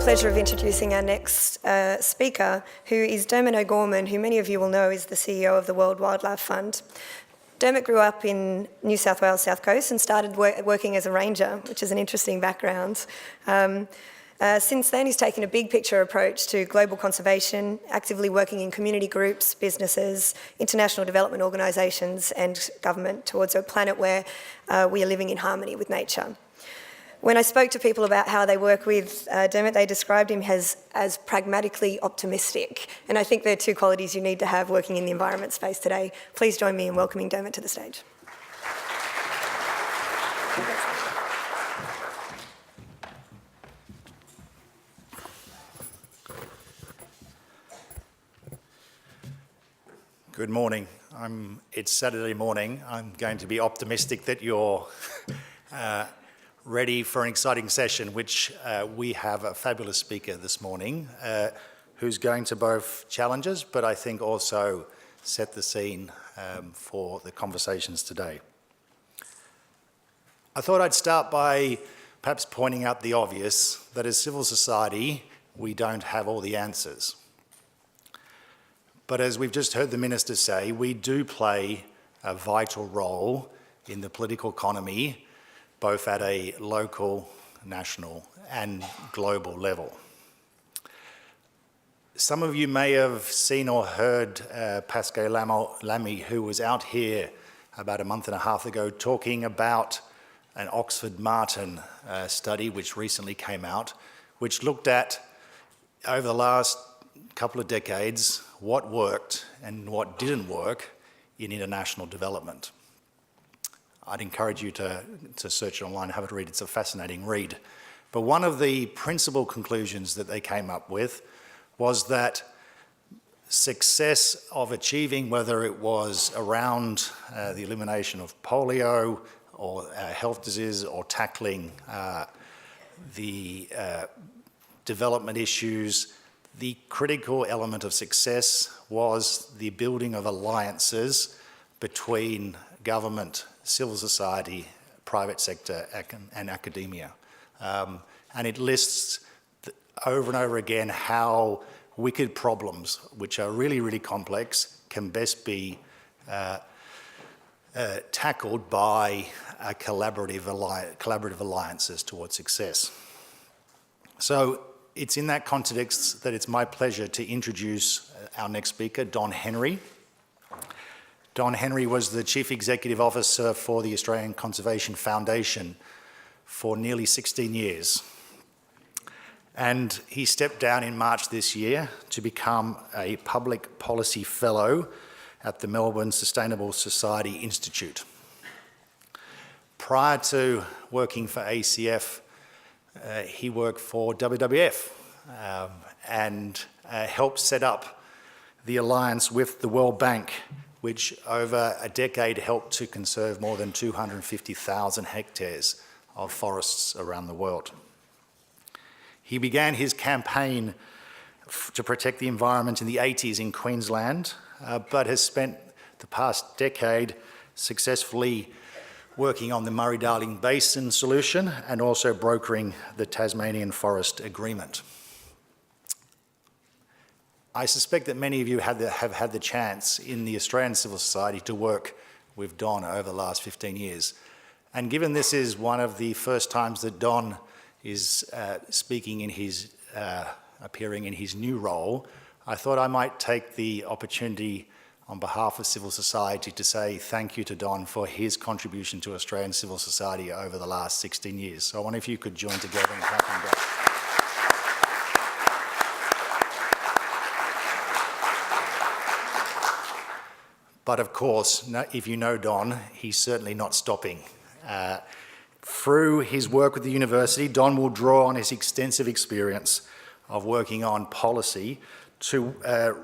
Pleasure of introducing our next speaker, who is Dermot O'Gorman, who many of you will know is the CEO of the World Wildlife Fund. Dermot grew up in New South Wales South Coast and started working as a ranger, which is an interesting background. Since then, he's taken a big picture approach to global conservation, actively working in community groups, businesses, international development organisations and government towards a planet where we are living in harmony with nature. When I spoke to people about how they work with Dermot, they described him as pragmatically optimistic. And I think they're two qualities you need to have working in the environment space today. Please join me in welcoming Dermot to the stage. Good morning. It's Saturday morning. I'm going to be optimistic that you're ready for an exciting session, which we have a fabulous speaker this morning who's going to both challenge us, but I think also set the scene for the conversations today. I thought I'd start by perhaps pointing out the obvious, that as civil society, we don't have all the answers. But as we've just heard the Minister say, we do play a vital role in the political economy, both at a local, national and global level. Some of you may have seen or heard Pascal Lamy, who was out here about a month and a half ago talking about an Oxford Martin study which recently came out, which looked at, over the last couple of decades, what worked and what didn't work in international development. I'd encourage you to search it online and have a read. It's a fascinating read. But one of the principal conclusions that they came up with was that success of achieving, whether it was around the elimination of polio or health disease or tackling the development issues, the critical element of success was the building of alliances between government, civil society, private sector and academia. And it lists over and over again how wicked problems, which are really, really complex, can best be tackled by collaborative alliances towards success. So it's in that context that it's my pleasure to introduce our next speaker, Don Henry. Don Henry was the Chief Executive Officer for the Australian Conservation Foundation for nearly 16 years. And he stepped down in March this year to become a Public Policy Fellow at the Melbourne Sustainable Society Institute. Prior to working for ACF, he worked for WWF and helped set up the alliance with the World Bank, which over a decade helped to conserve more than 250,000 hectares of forests around the world. He began his campaign to protect the environment in the 80s in Queensland, but has spent the past decade successfully working on the Murray-Darling Basin solution and also brokering the Tasmanian Forest Agreement. I suspect that many of you have had the chance in the Australian civil society to work with Don over the last 15 years. And given this is one of the first times that Don is speaking in his, appearing in his new role, I thought I might take the opportunity on behalf of civil society to say thank you to Don for his contribution to Australian civil society over the last 16 years. So I wonder if you could join together and clap him back. But of course, if you know Don, he's certainly not stopping. Through his work with the university, Don will draw on his extensive experience of working on policy to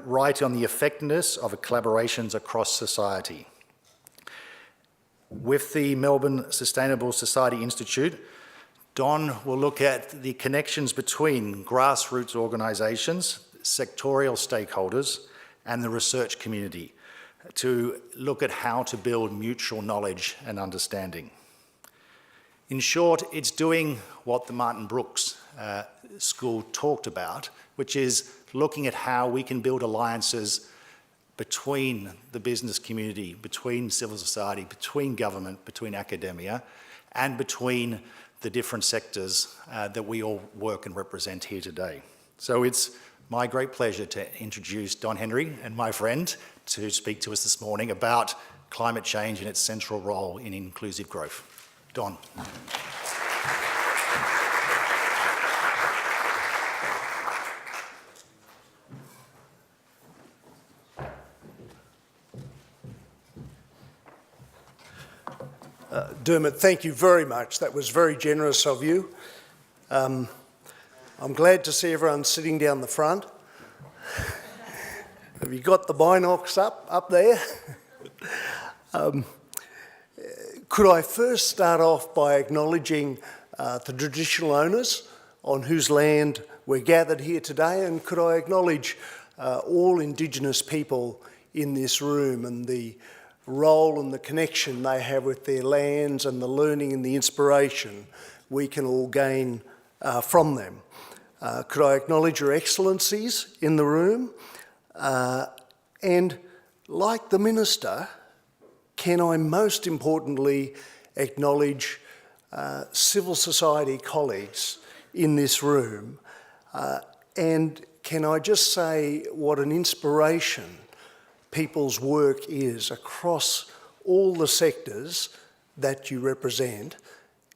write on the effectiveness of collaborations across society. With the Melbourne Sustainable Society Institute, Don will look at the connections between grassroots organisations, sectorial stakeholders and the research community to look at how to build mutual knowledge and understanding. In short, it's doing what the Martin Brooks School talked about, which is looking at how we can build alliances between the business community, between civil society, between government, between academia, and between the different sectors that we all work and represent here today. So it's my great pleasure to introduce Don Henry and my friend to speak to us this morning about climate change and its central role in inclusive growth. Don. Dermot, thank you very much. That was very generous of you. I'm glad to see everyone sitting down the front. Have you got the binocs up there? Could I first start off by acknowledging the traditional owners on whose land we're gathered here today, and could I acknowledge all Indigenous people in this room and the role and the connection they have with their lands and the learning and the inspiration we can all gain from them. Could I acknowledge your excellencies in the room? And like the Minister, can I most importantly acknowledge civil society colleagues in this room? And can I just say what an inspiration people's work is across all the sectors that you represent,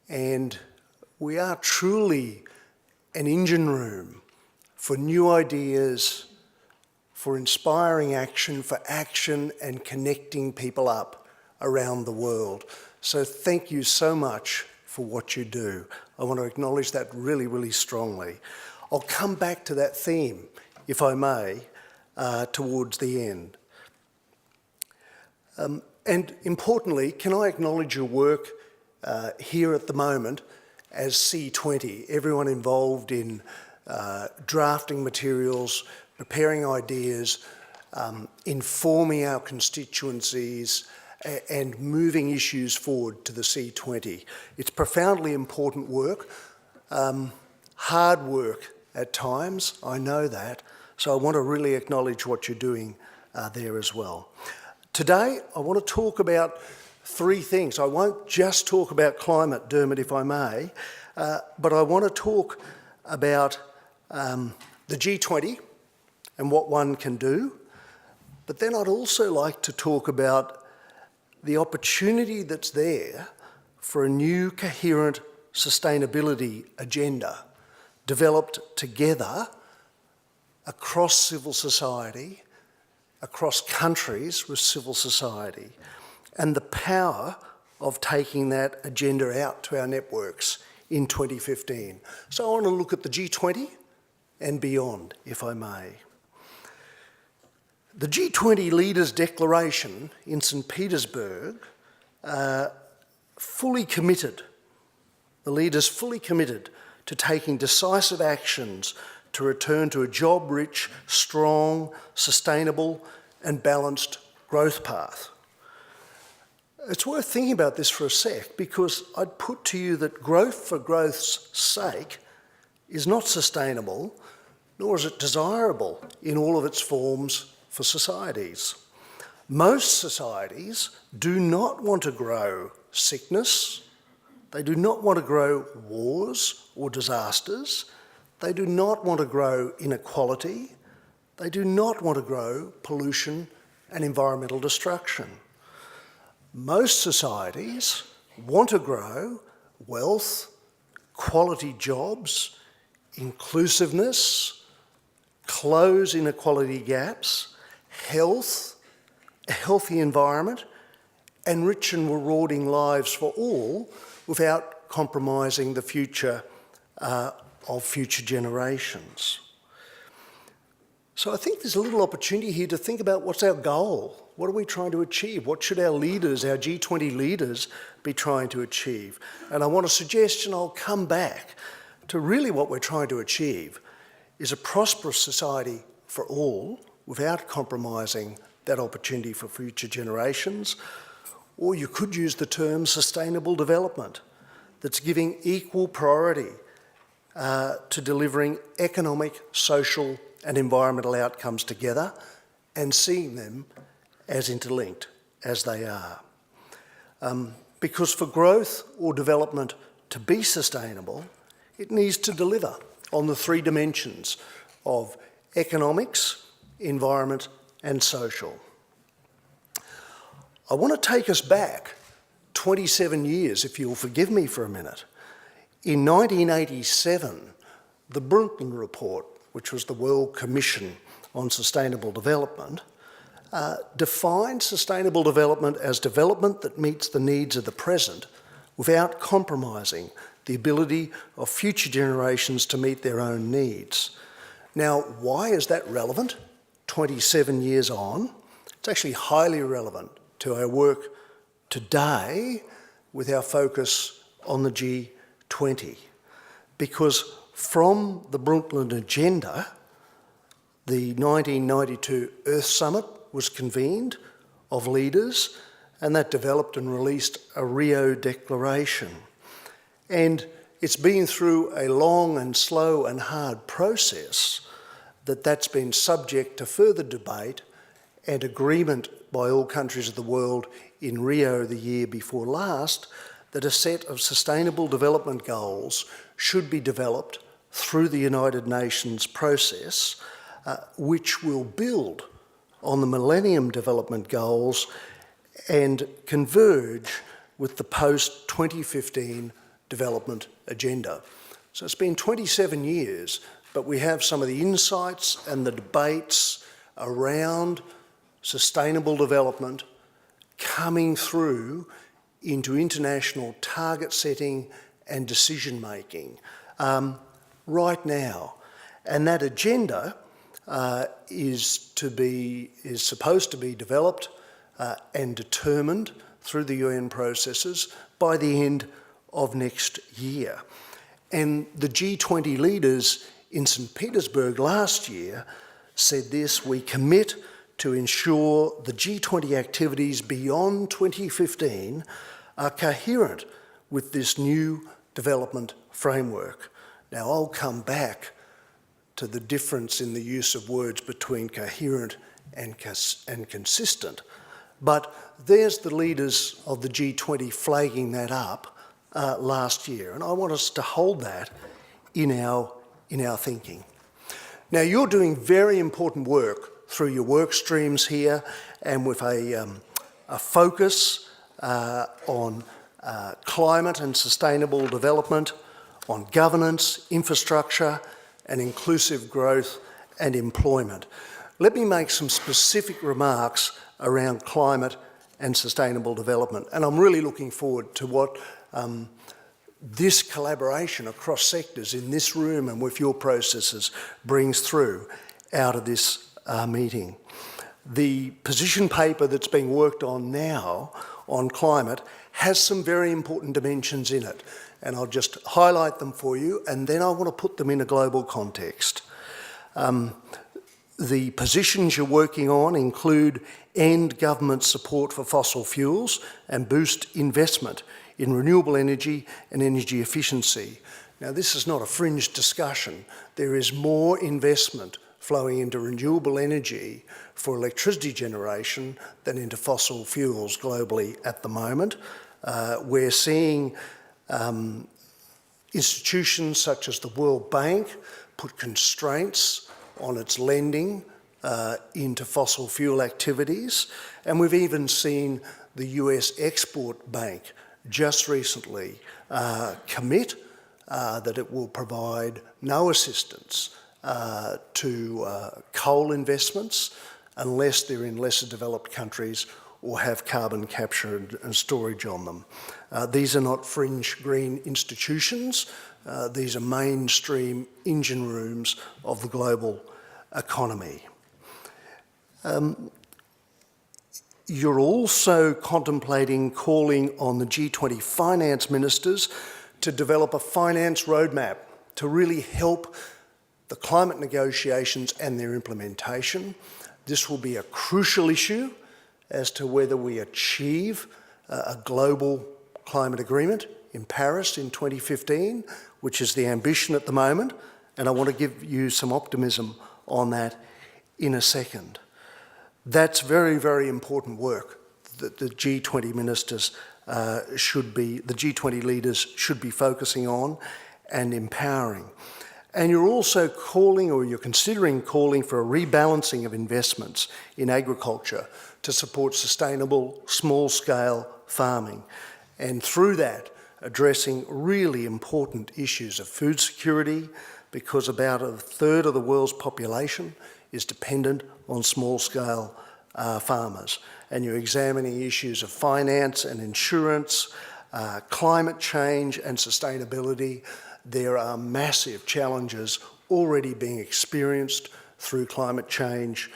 and we are truly an engine room for new ideas, for inspiring action, for action and connecting people up around the world. So thank you so much for what you do. I want to acknowledge that really, really strongly. I'll come back to that theme, if I may, towards the end. And importantly, can I acknowledge your work here at the moment as C20, everyone involved in drafting materials, preparing ideas, informing our constituencies, and moving issues forward to the C20. It's profoundly important work, hard work at times, I know that, so I want to really acknowledge what you're doing there as well. Today, I want to talk about three things. I won't just talk about climate, Dermot, if I may, but I want to talk about the G20 and what one can do. But then I'd also like to talk about the opportunity that's there for a new coherent sustainability agenda developed together across civil society, across countries with civil society, and the power of taking that agenda out to our networks in 2015. So I want to look at the G20 and beyond, if I may. The G20 Leaders' Declaration in St. Petersburg fully committed, the leaders fully committed to taking decisive actions to return to a job-rich, strong, sustainable and balanced growth path. It's worth thinking about this for a sec, because I'd put to you that growth for growth's sake is not sustainable, nor is it desirable in all of its forms for societies. Most societies do not want to grow sickness, they do not want to grow wars or disasters, they do not want to grow inequality, they do not want to grow pollution and environmental destruction. Most societies want to grow wealth, quality jobs, inclusiveness, close inequality gaps, health, a healthy environment, and rich and rewarding lives for all without compromising the future of future generations. So I think there's a little opportunity here to think about what's our goal. What are we trying to achieve? What should our leaders, our G20 leaders, be trying to achieve? And I want to suggest, and I'll come back to really what we're trying to achieve, is a prosperous society for all without compromising that opportunity for future generations. Or you could use the term sustainable development, that's giving equal priority to delivering economic, social and environmental outcomes together and seeing them as interlinked as they are. Because for growth or development to be sustainable, it needs to deliver on the three dimensions of economics, environment and social. I want to take us back 27 years, if you'll forgive me for a minute. In 1987, the Brundtland Report, which was the World Commission on Sustainable Development, defined sustainable development as development that meets the needs of the present without compromising the ability of future generations to meet their own needs. Now, why is that relevant 27 years on? It's actually highly relevant to our work today with our focus on the G20, because from the Brundtland Agenda, the 1992 Earth Summit was convened of leaders, and that developed and released a Rio Declaration. And it's been through a long and slow and hard process that's been subject to further debate and agreement by all countries of the world in Rio the year before last, that a set of sustainable development goals should be developed through the United Nations process, which will build on the Millennium Development Goals and converge with the post-2015 Development Agenda. So it's been 27 years, but we have some of the insights and the debates around sustainable development coming through into international target setting and decision making right now. And that agenda is supposed to be developed and determined through the UN processes by the end of next year. And the G20 leaders in St. Petersburg last year said this: we commit to ensure the G20 activities beyond 2015 are coherent with this new development framework. Now, I'll come back to the difference in the use of words between coherent and consistent, but there's the leaders of the G20 flagging that up last year, and I want us to hold that in our thinking. Now, you're doing very important work through your work streams here, and with a focus on climate and sustainable development, on governance, infrastructure, and inclusive growth and employment. Let me make some specific remarks around climate and sustainable development, and I'm really looking forward to what this collaboration across sectors in this room and with your processes brings through out of this meeting. The position paper that's being worked on now on climate has some very important dimensions in it, and I'll just highlight them for you, and then I want to put them in a global context. The positions you're working on include end government support for fossil fuels and boost investment in renewable energy and energy efficiency. Now, this is not a fringe discussion. There is more investment flowing into renewable energy for electricity generation than into fossil fuels globally at the moment. We're seeing institutions such as the World Bank put constraints on its lending into fossil fuel activities, and we've even seen the US Export Bank just recently commit that it will provide no assistance to coal investments unless they're in lesser developed countries or have carbon capture and storage on them. These are not fringe green institutions. These are mainstream engine rooms of the global economy. You're also contemplating calling on the G20 finance ministers to develop a finance roadmap to really help the climate negotiations and their implementation. This will be a crucial issue as to whether we achieve a global climate agreement in Paris in 2015, which is the ambition at the moment, and I want to give you some optimism on that in a second. That's very, very important work that the G20 ministers the G20 leaders should be focusing on and empowering. And you're also calling, or you're considering calling, for a rebalancing of investments in agriculture to support sustainable small-scale farming, and through that addressing really important issues of food security, because about a third of the world's population is dependent on small-scale farmers. And you're examining issues of finance and insurance, climate change and sustainability. There are massive challenges already being experienced through climate change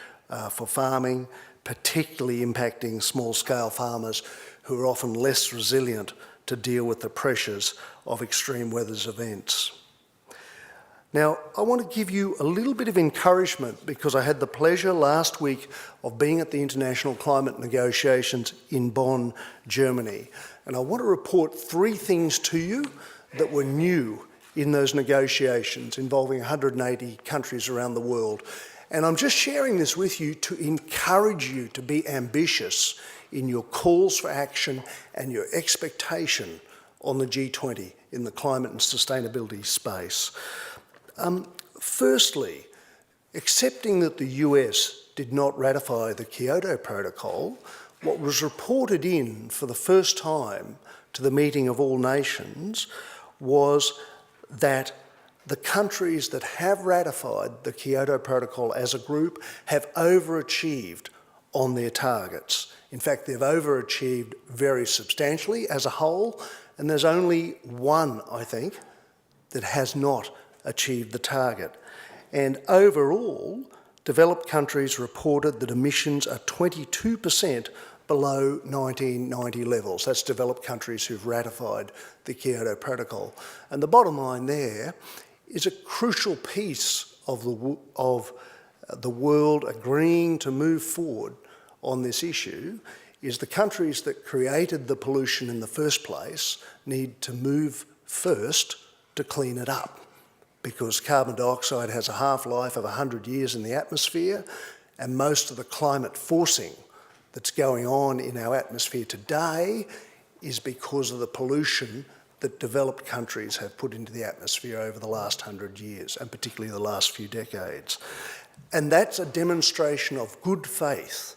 for farming, particularly impacting small-scale farmers who are often less resilient to deal with the pressures of extreme weather events. Now, I want to give you a little bit of encouragement, because I had the pleasure last week of being at the international climate negotiations in Bonn, Germany. And I want to report 3 things to you that were new in those negotiations involving 180 countries around the world. And I'm just sharing this with you to encourage you to be ambitious in your calls for action and your expectation on the G20 in the climate and sustainability space. Firstly, accepting that the US did not ratify the Kyoto Protocol, what was reported in for the first time to the meeting of all nations was that the countries that have ratified the Kyoto Protocol as a group have overachieved on their targets. In fact, they've overachieved very substantially as a whole, and there's only one, I think, that has not achieved the target. And overall, developed countries reported that emissions are 22% below 1990 levels. That's developed countries who've ratified the Kyoto Protocol. And the bottom line there is a crucial piece of the world agreeing to move forward on this issue is the countries that created the pollution in the first place need to move first to clean it up, because carbon dioxide has a half-life of 100 years in the atmosphere, and most of the climate forcing that's going on in our atmosphere today is because of the pollution that developed countries have put into the atmosphere over the last 100 years, and particularly the last few decades. And that's a demonstration of good faith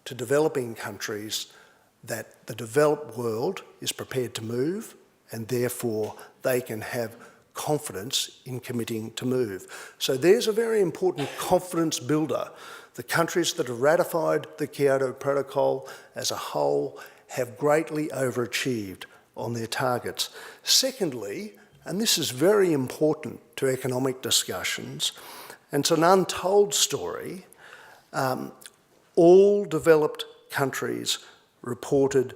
to developing countries that the developed world is prepared to move, and therefore they can have confidence in committing to move. So there's a very important confidence builder. The countries that have ratified the Kyoto Protocol as a whole have greatly overachieved on their targets. Secondly, and this is very important to economic discussions, and it's an untold story, all developed countries reported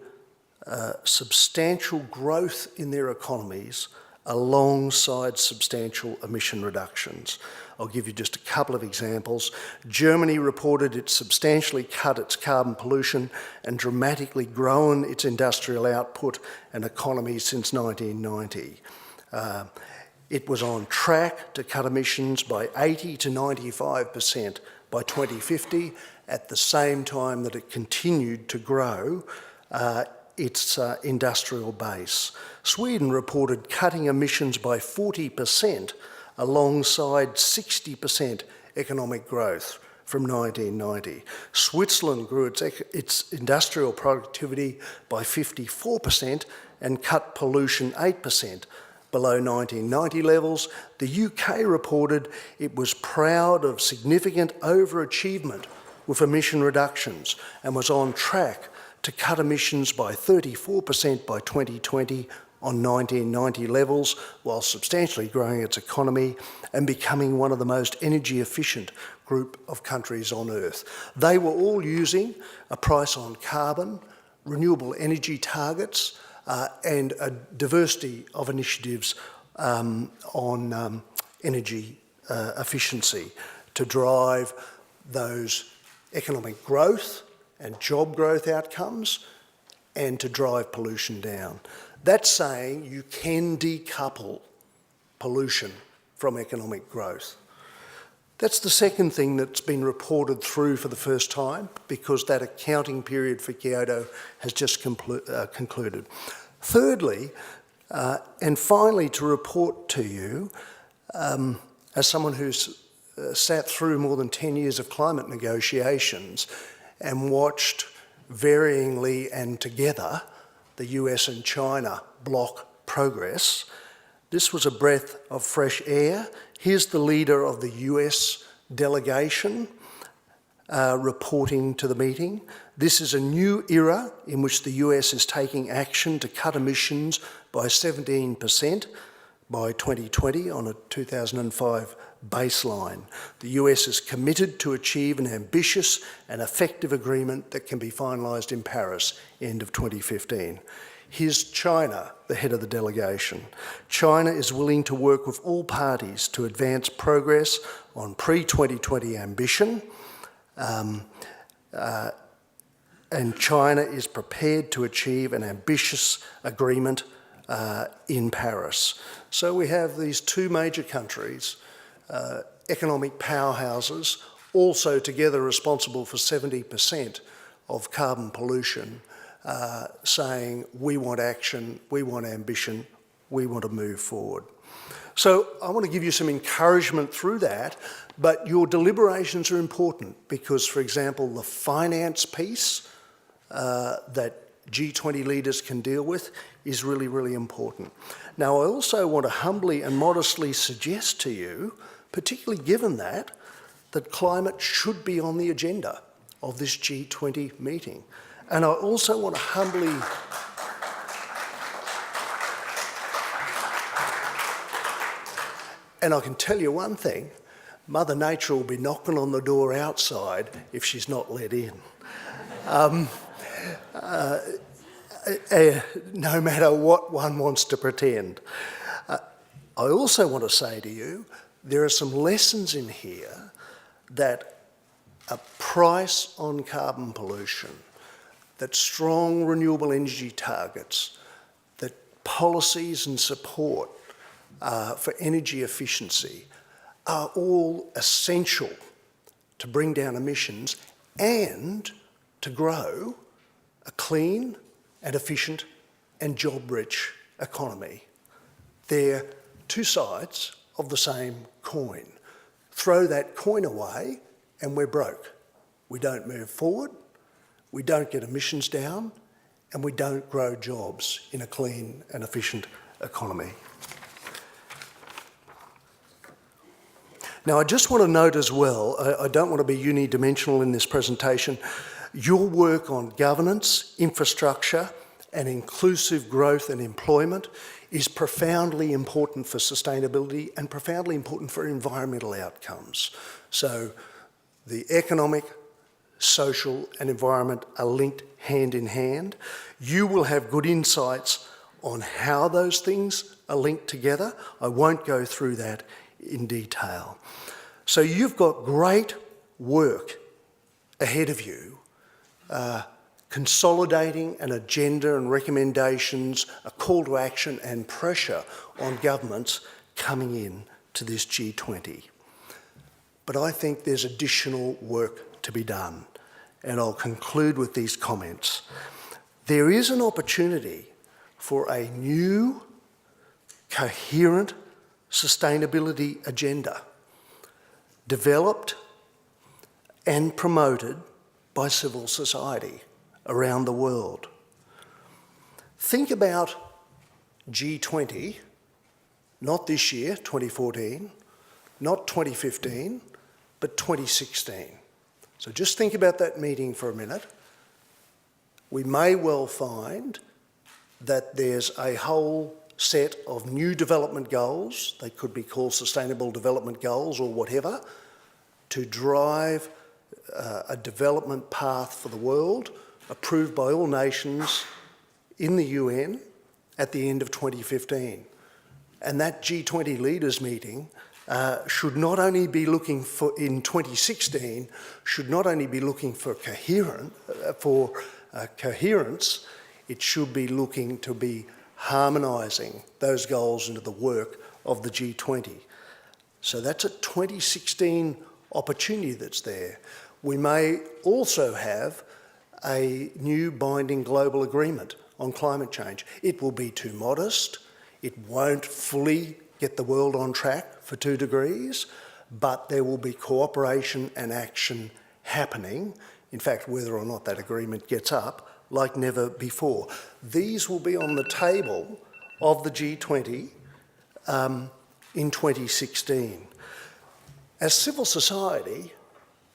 substantial growth in their economies alongside substantial emission reductions. I'll give you just a couple of examples. Germany reported it substantially cut its carbon pollution and dramatically grown its industrial output and economy since 1990. It was on track to cut emissions by 80 to 95% by 2050, at the same time that it continued to grow its industrial base. Sweden reported cutting emissions by 40% alongside 60% economic growth from 1990. Switzerland grew its industrial productivity by 54% and cut pollution 8% below 1990 levels. The UK reported it was proud of significant overachievement with emission reductions and was on track to cut emissions by 34% by 2020 on 1990 levels, while substantially growing its economy and becoming one of the most energy efficient group of countries on Earth. They were all using a price on carbon, renewable energy targets, and a diversity of initiatives on energy efficiency to drive those economic growth and job growth outcomes and to drive pollution down. That's saying you can decouple pollution from economic growth. That's the second thing that's been reported through for the first time, because that accounting period for Kyoto has just concluded. Thirdly, and finally, to report to you, as someone who's sat through more than 10 years of climate negotiations and watched varyingly and together the US and China bloc progress, this was a breath of fresh air. Here's the leader of the US delegation reporting to the meeting. This is a new era in which the US is taking action to cut emissions by 17% by 2020 on a 2005 baseline. The US is committed to achieve an ambitious and effective agreement that can be finalised in Paris, end of 2015. Here's China, the head of the delegation. China is willing to work with all parties to advance progress on pre-2020 ambition, and China is prepared to achieve an ambitious agreement in Paris. So we have these two major countries, economic powerhouses, also together responsible for 70% of carbon pollution, saying we want action, we want ambition, we want to move forward. So I want to give you some encouragement through that, but your deliberations are important because, for example, the finance piece that G20 leaders can deal with is really, really important. Now, I also want to humbly and modestly suggest to you, particularly given that climate should be on the agenda of this G20 meeting. And I also want to humbly and I can tell you one thing, Mother Nature will be knocking on the door outside if she's not let in. No matter what one wants to pretend. I also want to say to you, there are some lessons in here that a price on carbon pollution, that strong renewable energy targets, that policies and support for energy efficiency are all essential to bring down emissions and to grow a clean and efficient and job-rich economy. They're two sides of the same coin. Throw that coin away and we're broke. We don't move forward, we don't get emissions down, and we don't grow jobs in a clean and efficient economy. Now, I just want to note as well, I don't want to be unidimensional in this presentation, your work on governance, infrastructure, and inclusive growth and employment is profoundly important for sustainability and profoundly important for environmental outcomes. So the economic, social, and environment are linked hand in hand. You will have good insights on how those things are linked together. I won't go through that in detail. So you've got great work ahead of you, consolidating an agenda and recommendations, a call to action and pressure on governments coming in to this G20. But I think there's additional work to be done, and I'll conclude with these comments. There is an opportunity for a new, coherent sustainability agenda developed and promoted by civil society around the world. Think about G20, not this year, 2014, not 2015, but 2016. So just think about that meeting for a minute. We may well find that there's a whole set of new development goals, they could be called sustainable development goals or whatever, to drive a development path for the world approved by all nations in the UN at the end of 2015. And that G20 leaders meeting should not only be looking for, in 2016, should not only be looking for coherence, it should be looking to be harmonising those goals into the work of the G20. So that's a 2016 opportunity that's there. We may also have a new binding global agreement on climate change. It will be too modest. It won't fully get the world on track for 2 degrees, but there will be cooperation and action happening. In fact, whether or not that agreement gets up, like never before. These will be on the table of the G20 in 2016. As civil society,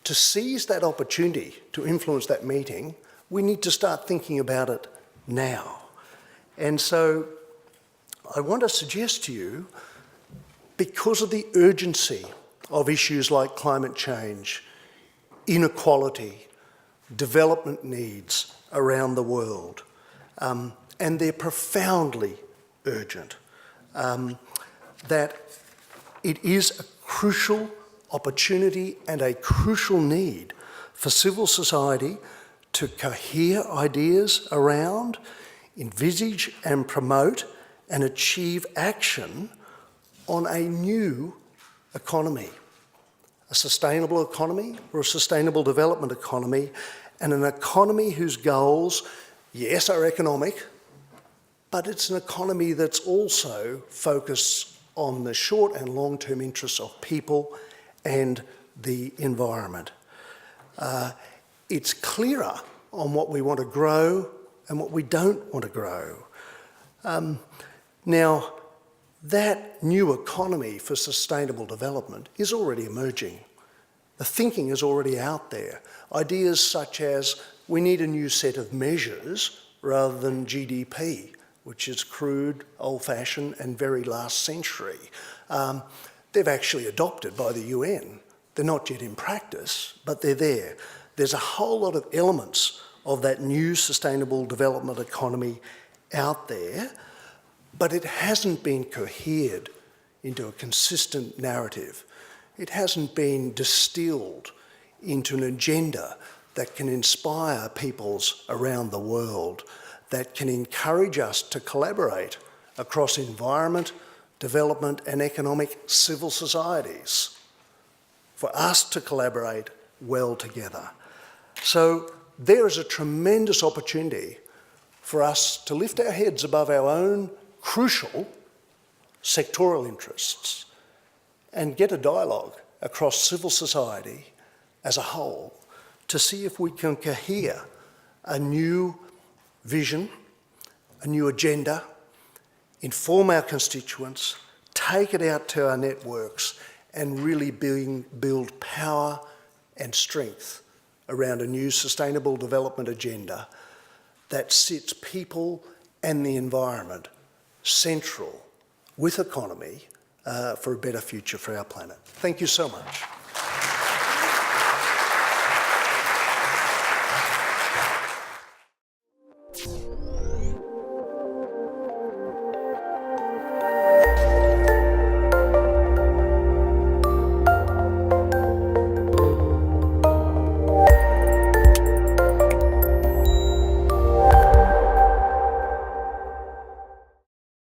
to seize that opportunity to influence that meeting, we need to start thinking about it now. And so I want to suggest to you, because of the urgency of issues like climate change, inequality, development needs around the world, and they're profoundly urgent, that it is a crucial opportunity and a crucial need for civil society to cohere ideas around, envisage and promote and achieve action on a new economy, a sustainable economy or a sustainable development economy, and an economy whose goals, yes, are economic, but it's an economy that's also focused on the short and long-term interests of people and the environment. It's clearer on what we want to grow and what we don't want to grow. Now, that new economy for sustainable development is already emerging. The thinking is already out there. Ideas such as we need a new set of measures rather than GDP, which is crude, old-fashioned and very last century. They've actually adopted by the UN. They're not yet in practice, but they're there. There's a whole lot of elements of that new sustainable development economy out there, but it hasn't been cohered into a consistent narrative. It hasn't been distilled into an agenda that can inspire peoples around the world, that can encourage us to collaborate across environment, development and economic civil societies, for us to collaborate well together. So there is a tremendous opportunity for us to lift our heads above our own crucial sectoral interests and get a dialogue across civil society as a whole to see if we can cohere a new vision, a new agenda, inform our constituents, take it out to our networks and really build power and strength around a new sustainable development agenda that sits people and the environment central with economy for a better future for our planet. Thank you so much.